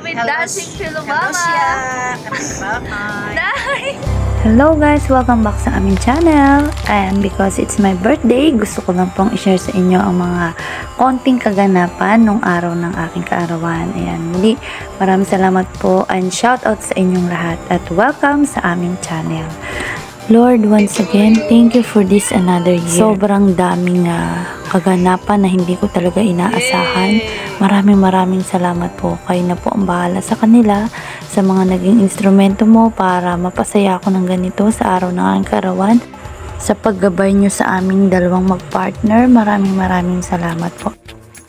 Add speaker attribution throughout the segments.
Speaker 1: with Dancing Philomama. Nice!
Speaker 2: Hello guys! Welcome back sa aming channel. And because it's my birthday, gusto ko lang pong i-share sa inyo ang mga konting kaganapan nung araw ng aking kaarawan. Ayan, muli, maraming salamat po and shout out sa inyong lahat at welcome sa aming channel. Lord, once again, thank you for this another year. Sobrang daming kaganapan na hindi ko talaga inaasahan. Maraming salamat po. Kayo na po ang bahala sa kanila, sa mga naging instrumento mo para mapasaya ako ng ganito sa araw ng aking kaarawan. Sa paggabay nyo sa aming dalawang mag-partner, maraming salamat po.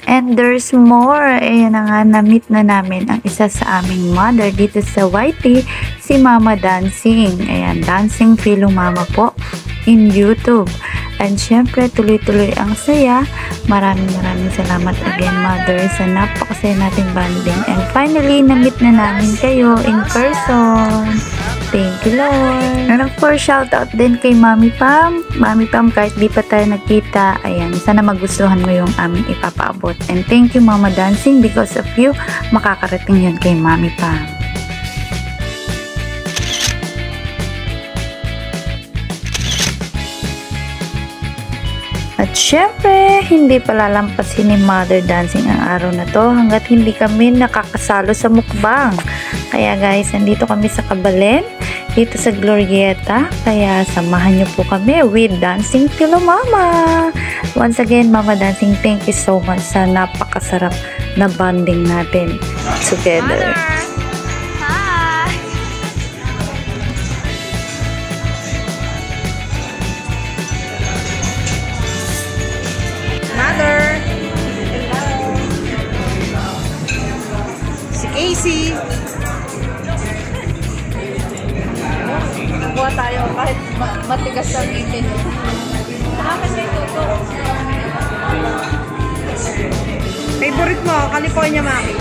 Speaker 2: And there's more. Ayan na nga, na-meet na namin ang isa sa aming mother dito sa YT, si Mama Dancing. Ayan, Dancing Philomama po in YouTube. And syempre, tuloy-tuloy ang saya. Maraming salamat again, Mother, sa napakasaya nating banding. And finally, na-meet na namin kayo in person. Thank you, Lord. And of course, shout out din kay Mami Pam. Mami Pam, kahit di pa tayo nagkita, ayan, sana magustuhan mo yung aming ipapaabot. And thank you, Mama Dancing, because of you, makakarating yun kay Mami Pam. At syempre, hindi palalampasin ni Mother Dancing ang araw na to hanggat hindi kami nakakasalo sa mukbang. Kaya guys, nandito kami sa Kabalen, dito sa Glorieta. Kaya samahan niyo po kami with Dancing Philomama. Once again, Mama Dancing, thank you so much sa napakasarap na bonding natin together.
Speaker 1: Casey. Nakuha tayo kahit matigas ang ngipin. Favorite mo, California Mami.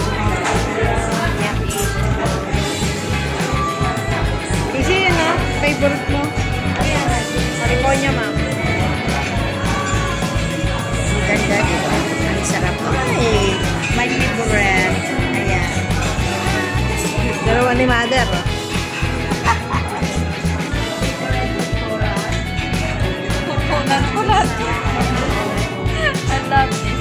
Speaker 1: Casey, yun na? Favorite mo? California Mami. Ganda dito. Ang sarap. Ay, my favorite. Ayan. Dalawa ni Mother. Kulat. I love this.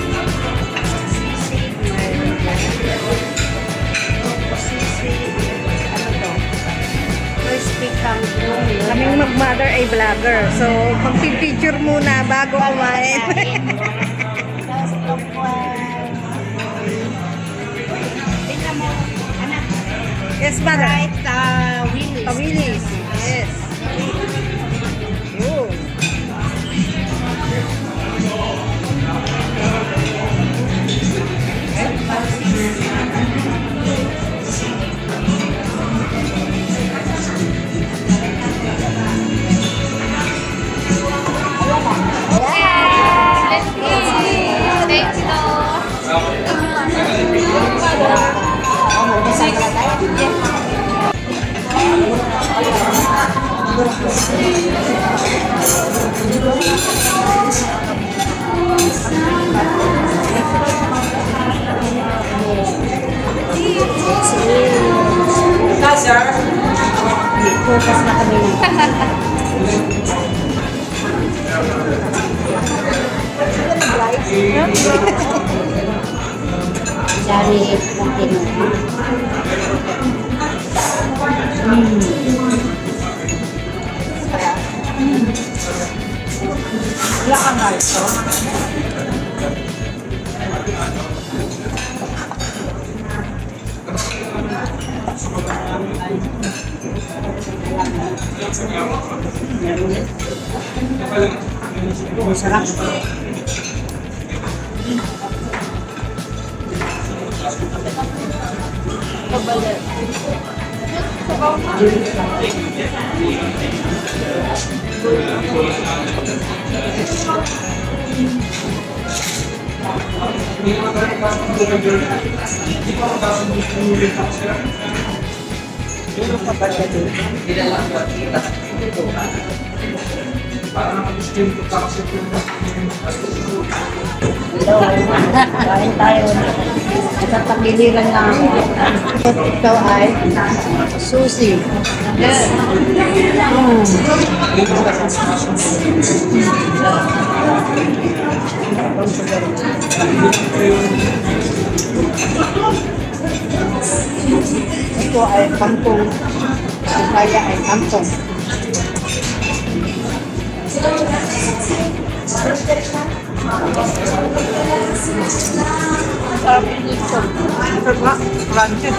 Speaker 1: Kaming mag-mother ay vlogger. So, mag-picture muna bago kumain. Yes, Mother. Right, Willis. Willis. Yes. Yun. Focus na kami na. Dari Latino. Wala kang galso. Masarap. Kabalik.
Speaker 3: Kain tayo.
Speaker 1: Sa tagiliran lang ako. Ito ay susi. Yes. Ito ay kangkong. Ang kaya ay kangkong. Sarap nito. Sarap nga. Crunchy.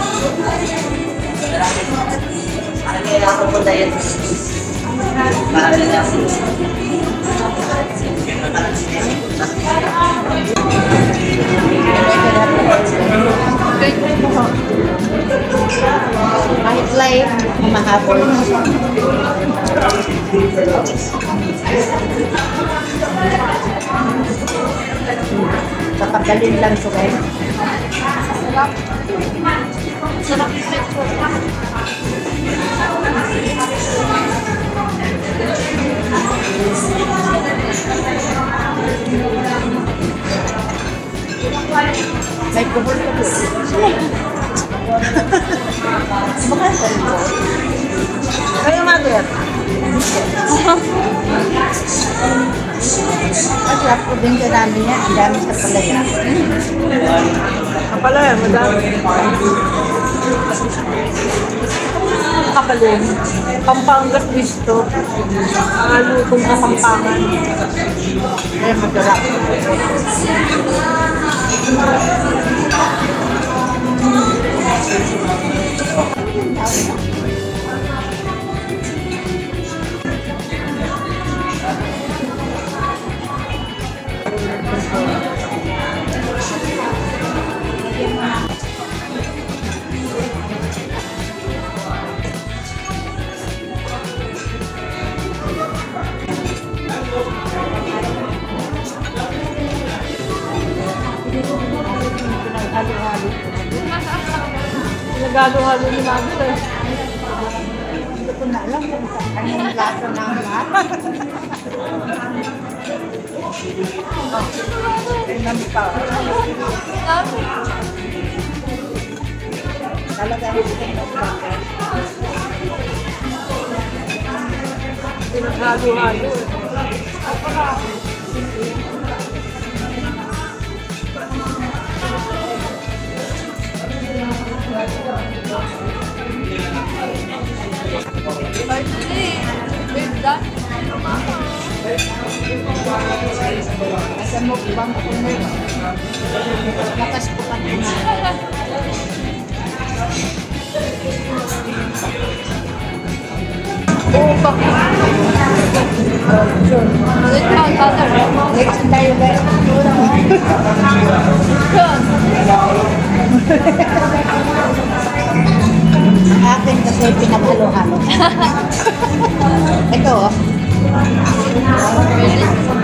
Speaker 1: Kahit live, mahabol. Kapagaling lang ito guys. Sarap. Sarap ito. May kubol ka po. Bakit ka rin po? Kaya mother. Kasi ang probinsya namin yan, ang dami sa palaya. Kapalaya, madami. Kapalaya. Pampangas gusto. Lutong kapampangan. Kaya masarap. Nagalo-halo ni Mami ko. Hindi ko na alam kung saan yung lasa ng lahat. Tingnan pa. Talaga rin Nagalo-halo. Asan mo ibang kumain? Lakas ko pa din. Next tayo guys. Akin kasi pinaghalo-halo. Ito oh.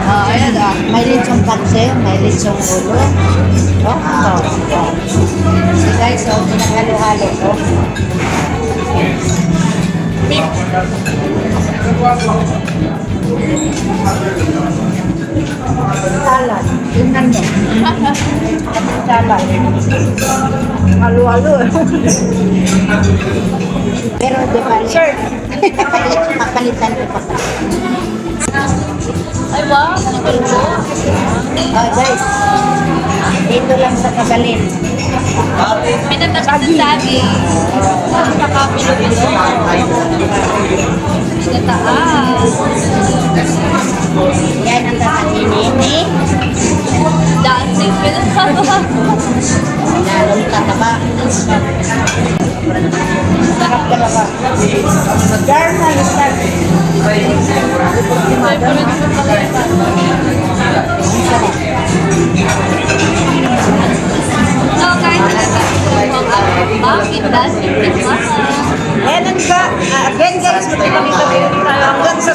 Speaker 1: Ayan oh. May lechong katse, may lechong ulo. Oh, ito. So guys, so pinaghalo-halo ko. Beef. Salad. Yung nandun. Salad. Halo-halo. Pero di ba? Sure. Papalitan ko pa.
Speaker 3: Ay, wow.
Speaker 1: Oh, guys. Dito lang sa Kabalin.
Speaker 3: Pinatapos sa saging. Nakapilo-pilo. Nataas.
Speaker 1: Yan ang tatainin ni
Speaker 3: Dancing pinatapa.
Speaker 1: Lalong tataba. Sarap talaga. Dharma is that.
Speaker 3: Favorite ko pala ito. So guys, bakit dancing with mama?
Speaker 1: Again guys, magpapakita tayo hanggang sa